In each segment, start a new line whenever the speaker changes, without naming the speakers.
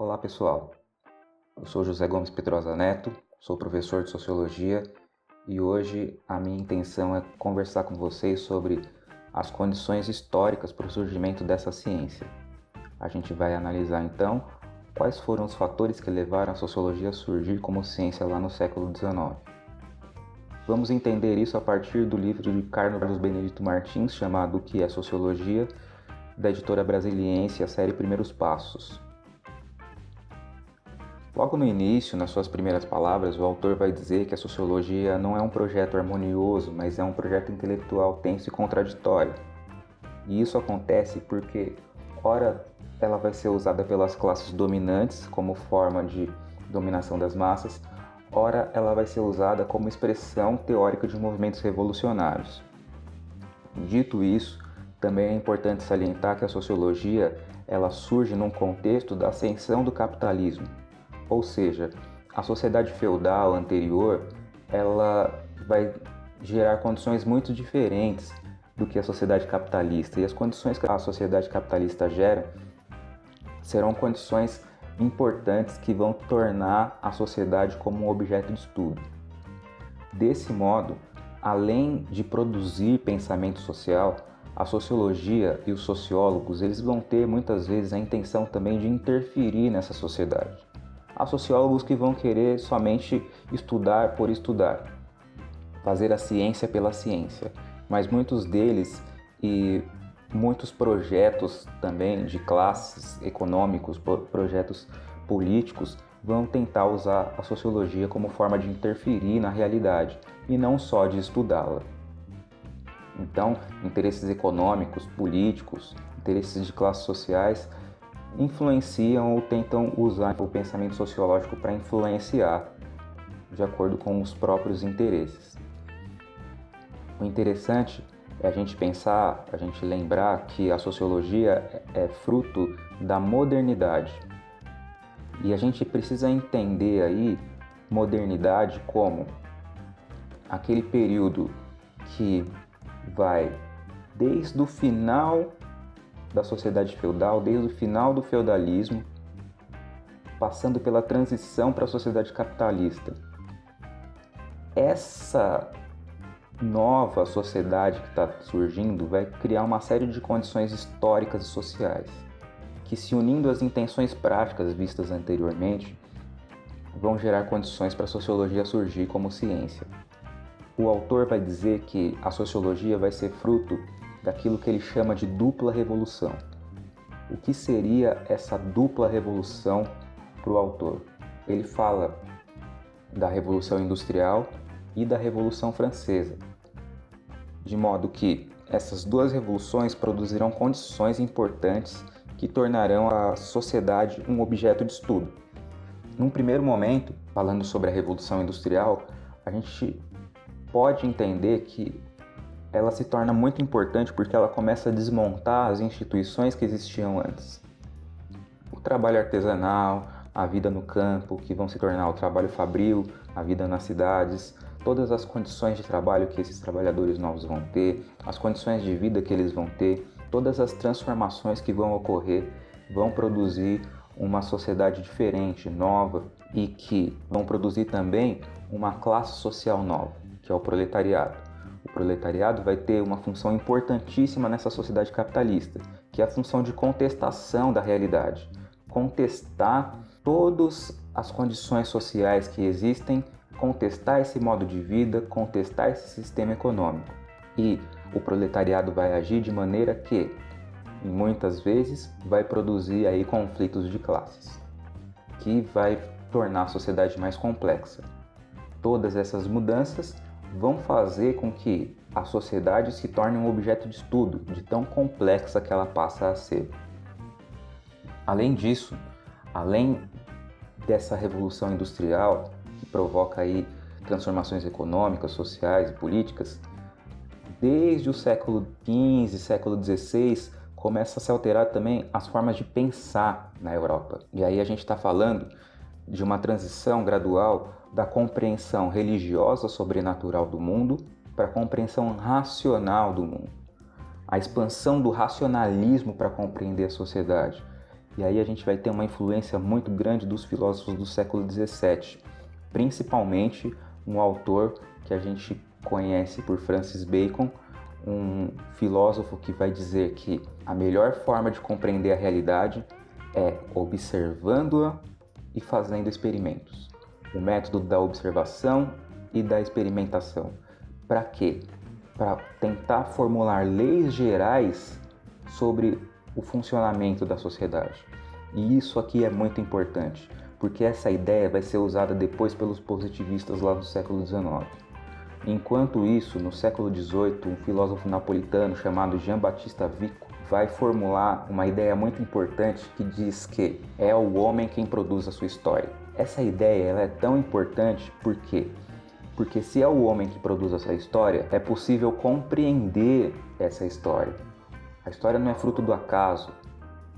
Olá pessoal, eu sou José Gomes Pedrosa Neto, sou professor de Sociologia e hoje a minha intenção é conversar com vocês sobre as condições históricas para o surgimento dessa ciência. A gente vai analisar então quais foram os fatores que levaram a Sociologia a surgir como ciência lá no século XIX. Vamos entender isso a partir do livro de Carlos Benedito Martins, chamado O que é Sociologia?, da editora Brasiliense, a série Primeiros Passos. Logo no início, nas suas primeiras palavras, o autor vai dizer que a sociologia não é um projeto harmonioso, mas é um projeto intelectual tenso e contraditório. E isso acontece porque, ora, ela vai ser usada pelas classes dominantes como forma de dominação das massas, ora, ela vai ser usada como expressão teórica de movimentos revolucionários. Dito isso, também é importante salientar que a sociologia ela surge num contexto da ascensão do capitalismo. Ou seja, a sociedade feudal anterior, ela vai gerar condições muito diferentes do que a sociedade capitalista. E as condições que a sociedade capitalista gera serão condições importantes que vão tornar a sociedade como um objeto de estudo. Desse modo, além de produzir pensamento social, a sociologia e os sociólogos eles vão ter muitas vezes a intenção também de interferir nessa sociedade. Há sociólogos que vão querer somente estudar por estudar, fazer a ciência pela ciência, mas muitos deles e muitos projetos também de classes econômicos, projetos políticos, vão tentar usar a sociologia como forma de interferir na realidade e não só de estudá-la. Então, interesses econômicos, políticos, interesses de classes sociais influenciam ou tentam usar o pensamento sociológico para influenciar de acordo com os próprios interesses. O interessante é a gente pensar, a gente lembrar que a sociologia é fruto da modernidade. E a gente precisa entender aí modernidade como aquele período que vai desde o final da sociedade feudal, desde o final do feudalismo, passando pela transição para a sociedade capitalista. Essa nova sociedade que está surgindo vai criar uma série de condições históricas e sociais, que se unindo às intenções práticas vistas anteriormente, vão gerar condições para a sociologia surgir como ciência. O autor vai dizer que a sociologia vai ser fruto daquilo que ele chama de dupla revolução. O que seria essa dupla revolução para o autor? Ele fala da Revolução Industrial e da Revolução Francesa, de modo que essas duas revoluções produzirão condições importantes que tornarão a sociedade um objeto de estudo. Num primeiro momento, falando sobre a Revolução Industrial, a gente pode entender que ela se torna muito importante porque ela começa a desmontar as instituições que existiam antes. O trabalho artesanal, a vida no campo, que vão se tornar o trabalho fabril, a vida nas cidades, todas as condições de trabalho que esses trabalhadores novos vão ter, as condições de vida que eles vão ter, todas as transformações que vão ocorrer, vão produzir uma sociedade diferente, nova, e que vão produzir também uma classe social nova, que é o proletariado. O proletariado vai ter uma função importantíssima nessa sociedade capitalista, que é a função de contestação da realidade. Contestar todas as condições sociais que existem, contestar esse modo de vida, contestar esse sistema econômico. E o proletariado vai agir de maneira que, muitas vezes, vai produzir aí conflitos de classes, que vai tornar a sociedade mais complexa. Todas essas mudanças vão fazer com que a sociedade se torne um objeto de estudo, de tão complexa que ela passa a ser. Além disso, além dessa revolução industrial, que provoca aí transformações econômicas, sociais e políticas, desde o século XV, século XVI, começa a se alterar também as formas de pensar na Europa. E aí a gente está falando de uma transição gradual da compreensão religiosa sobrenatural do mundo para a compreensão racional do mundo. A expansão do racionalismo para compreender a sociedade E aí a gente vai ter uma influência muito grande dos filósofos do século XVII, principalmente um autor que a gente conhece por Francis Bacon, um filósofo que vai dizer que a melhor forma de compreender a realidade é observando-a e fazendo experimentos. O método da observação e da experimentação. Para quê? Para tentar formular leis gerais sobre o funcionamento da sociedade. E isso aqui é muito importante, porque essa ideia vai ser usada depois pelos positivistas lá no século XIX. Enquanto isso, no século XVIII, um filósofo napolitano chamado Giambattista Vico vai formular uma ideia muito importante que diz que é o homem quem produz a sua história. Essa ideia ela é tão importante porque se é o homem que produz essa história, é possível compreender essa história. A história não é fruto do acaso,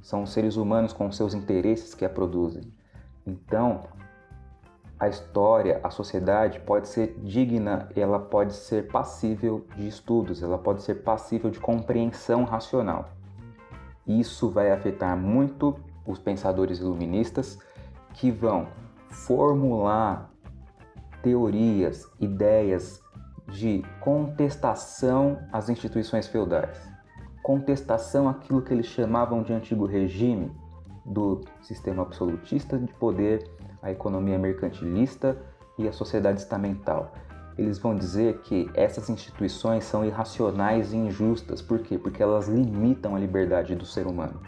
são os seres humanos com seus interesses que a produzem. Então, a história, a sociedade pode ser digna, ela pode ser passível de estudos, ela pode ser passível de compreensão racional. Isso vai afetar muito os pensadores iluministas que vão formular teorias, ideias de contestação às instituições feudais. Contestação àquilo que eles chamavam de antigo regime, do sistema absolutista de poder, a economia mercantilista e a sociedade estamental. Eles vão dizer que essas instituições são irracionais e injustas. Por quê? Porque elas limitam a liberdade do ser humano.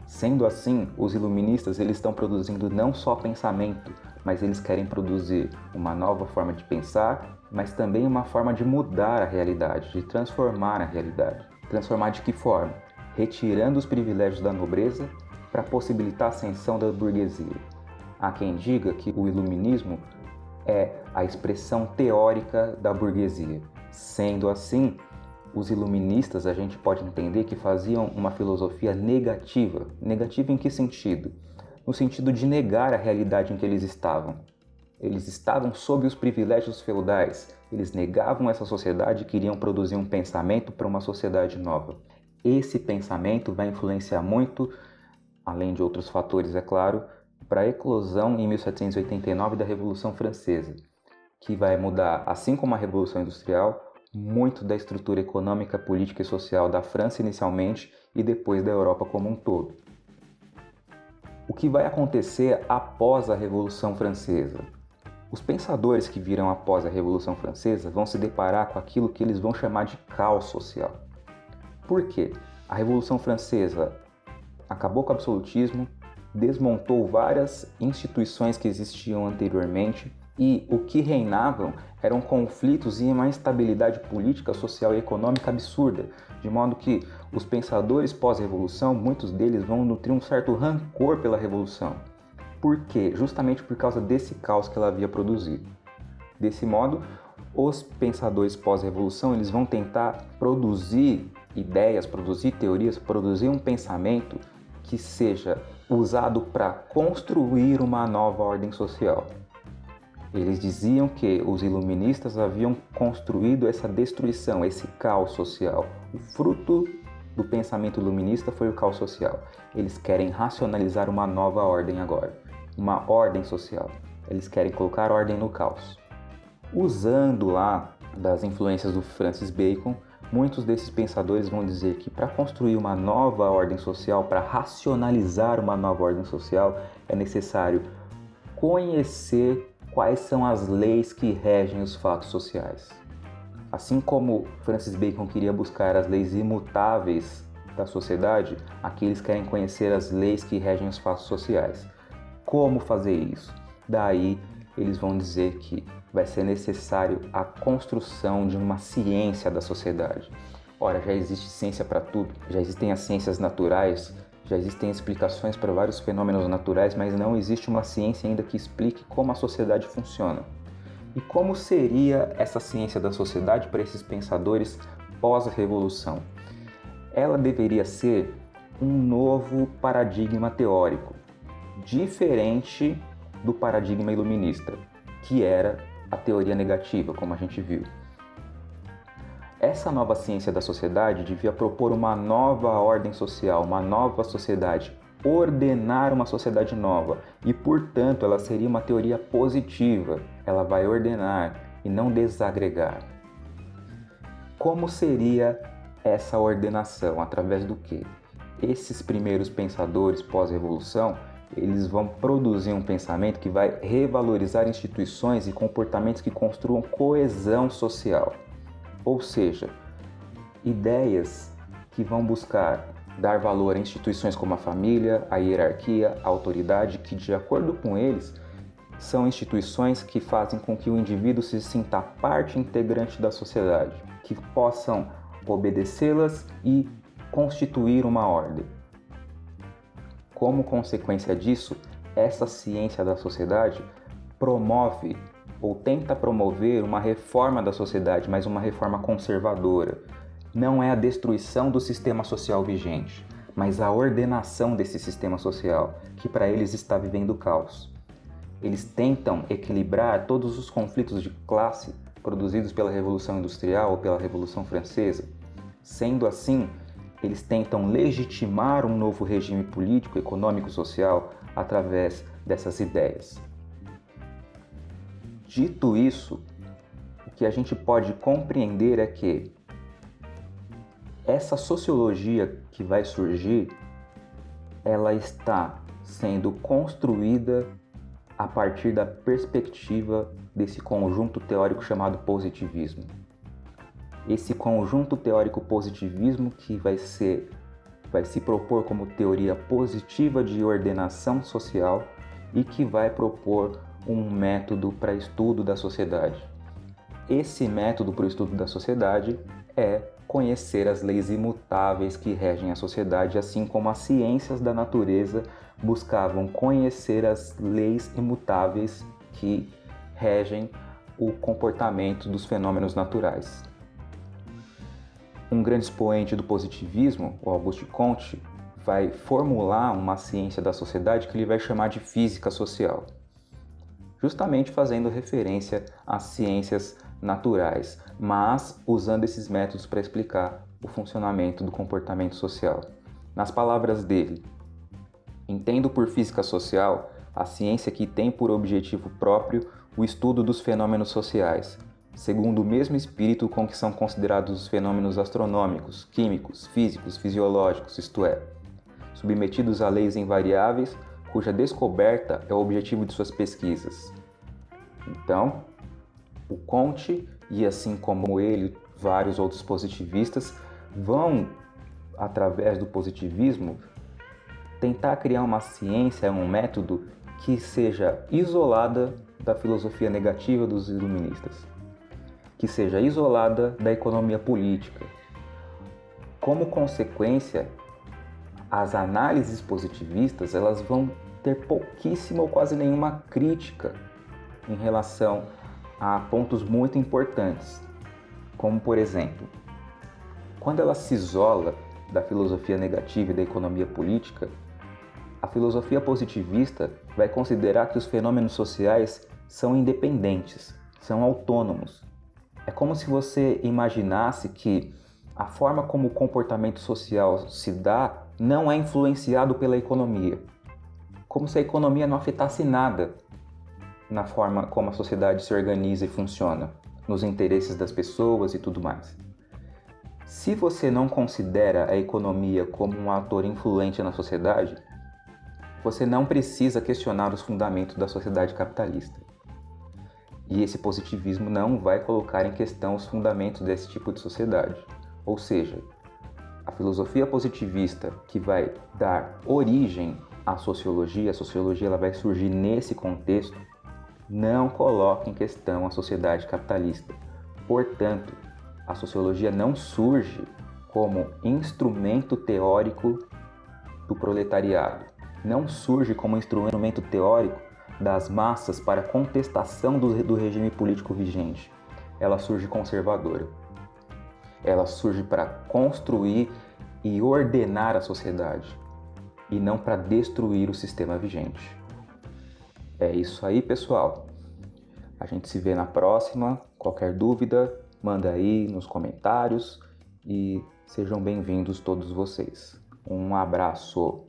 Sendo assim, os iluministas eles estão produzindo não só pensamento, mas eles querem produzir uma nova forma de pensar, mas também uma forma de mudar a realidade, de transformar a realidade. Transformar de que forma? Retirando os privilégios da nobreza para possibilitar a ascensão da burguesia. Há quem diga que o iluminismo é a expressão teórica da burguesia. Sendo assim, os iluministas a gente pode entender que faziam uma filosofia negativa. Negativa em que sentido? No sentido de negar a realidade em que eles estavam. Eles estavam sob os privilégios feudais. Eles negavam essa sociedade e queriam produzir um pensamento para uma sociedade nova. Esse pensamento vai influenciar muito, além de outros fatores, é claro, para a eclosão em 1789 da Revolução Francesa, que vai mudar, assim como a Revolução Industrial, muito da estrutura econômica, política e social da França inicialmente e depois da Europa como um todo. O que vai acontecer após a Revolução Francesa? Os pensadores que virão após a Revolução Francesa vão se deparar com aquilo que eles vão chamar de caos social. Por quê? A Revolução Francesa acabou com o absolutismo, desmontou várias instituições que existiam anteriormente e o que reinavam eram conflitos e uma instabilidade política, social e econômica absurda, de modo que os pensadores pós-revolução, muitos deles vão nutrir um certo rancor pela revolução. Por quê? Justamente por causa desse caos que ela havia produzido. Desse modo, os pensadores pós-revolução eles vão tentar produzir ideias, produzir teorias, produzir um pensamento que seja usado para construir uma nova ordem social. Eles diziam que os iluministas haviam construído essa destruição, esse caos social. O fruto do pensamento iluminista foi o caos social. Eles querem racionalizar uma nova ordem agora, uma ordem social. Eles querem colocar ordem no caos. Usando lá das influências do Francis Bacon, muitos desses pensadores vão dizer que para construir uma nova ordem social, para racionalizar uma nova ordem social, é necessário conhecer quais são as leis que regem os fatos sociais. Assim como Francis Bacon queria buscar as leis imutáveis da sociedade, aqui eles querem conhecer as leis que regem os fatos sociais. Como fazer isso? Daí eles vão dizer que vai ser necessário a construção de uma ciência da sociedade. Ora, já existe ciência para tudo, já existem as ciências naturais, já existem explicações para vários fenômenos naturais, mas não existe uma ciência ainda que explique como a sociedade funciona. E como seria essa ciência da sociedade para esses pensadores pós-revolução? Ela deveria ser um novo paradigma teórico, diferente do paradigma iluminista, que era a teoria negativa, como a gente viu. Essa nova ciência da sociedade devia propor uma nova ordem social, uma nova sociedade ordenar uma sociedade nova e, portanto, ela seria uma teoria positiva. Ela vai ordenar e não desagregar. Como seria essa ordenação? Através do quê? Esses primeiros pensadores pós-revolução, eles vão produzir um pensamento que vai revalorizar instituições e comportamentos que construam coesão social. Ou seja, ideias que vão buscar dar valor a instituições como a família, a hierarquia, a autoridade, que, de acordo com eles, são instituições que fazem com que o indivíduo se sinta parte integrante da sociedade, que possam obedecê-las e constituir uma ordem. Como consequência disso, essa ciência da sociedade promove ou tenta promover uma reforma da sociedade, mas uma reforma conservadora. Não é a destruição do sistema social vigente, mas a ordenação desse sistema social, que para eles está vivendo caos. Eles tentam equilibrar todos os conflitos de classe produzidos pela Revolução Industrial ou pela Revolução Francesa. Sendo assim, eles tentam legitimar um novo regime político, econômico, social através dessas ideias. Dito isso, o que a gente pode compreender é que essa sociologia que vai surgir, ela está sendo construída a partir da perspectiva desse conjunto teórico chamado positivismo. Esse conjunto teórico positivismo que vai se propor como teoria positiva de ordenação social e que vai propor um método para estudo da sociedade. Esse método para o estudo da sociedade é conhecer as leis imutáveis que regem a sociedade, assim como as ciências da natureza buscavam conhecer as leis imutáveis que regem o comportamento dos fenômenos naturais. Um grande expoente do positivismo, o Auguste Comte, vai formular uma ciência da sociedade que ele vai chamar de física social, justamente fazendo referência às ciências naturais, mas usando esses métodos para explicar o funcionamento do comportamento social. Nas palavras dele, entendo por física social a ciência que tem por objetivo próprio o estudo dos fenômenos sociais, segundo o mesmo espírito com que são considerados os fenômenos astronômicos, químicos, físicos, fisiológicos, isto é, submetidos a leis invariáveis, cuja descoberta é o objetivo de suas pesquisas. Então, o Comte, e assim como ele, vários outros positivistas, vão, através do positivismo, tentar criar uma ciência, um método que seja isolada da filosofia negativa dos iluministas, que seja isolada da economia política. Como consequência, as análises positivistas elas vão ter pouquíssima ou quase nenhuma crítica em relação a pontos muito importantes, como por exemplo, quando ela se isola da filosofia negativa e da economia política, a filosofia positivista vai considerar que os fenômenos sociais são independentes, são autônomos. É como se você imaginasse que a forma como o comportamento social se dá não é influenciado pela economia, como se a economia não afetasse nada na forma como a sociedade se organiza e funciona, nos interesses das pessoas e tudo mais. Se você não considera a economia como um ator influente na sociedade, você não precisa questionar os fundamentos da sociedade capitalista. E esse positivismo não vai colocar em questão os fundamentos desse tipo de sociedade. Ou seja, a filosofia positivista que vai dar origem à sociologia, a sociologia ela vai surgir nesse contexto, não coloca em questão a sociedade capitalista. Portanto, a sociologia não surge como instrumento teórico do proletariado, não surge como instrumento teórico das massas para contestação do regime político vigente. Ela surge conservadora. Ela surge para construir e ordenar a sociedade, e não para destruir o sistema vigente. É isso aí, pessoal. A gente se vê na próxima. Qualquer dúvida, manda aí nos comentários e sejam bem-vindos todos vocês. Um abraço!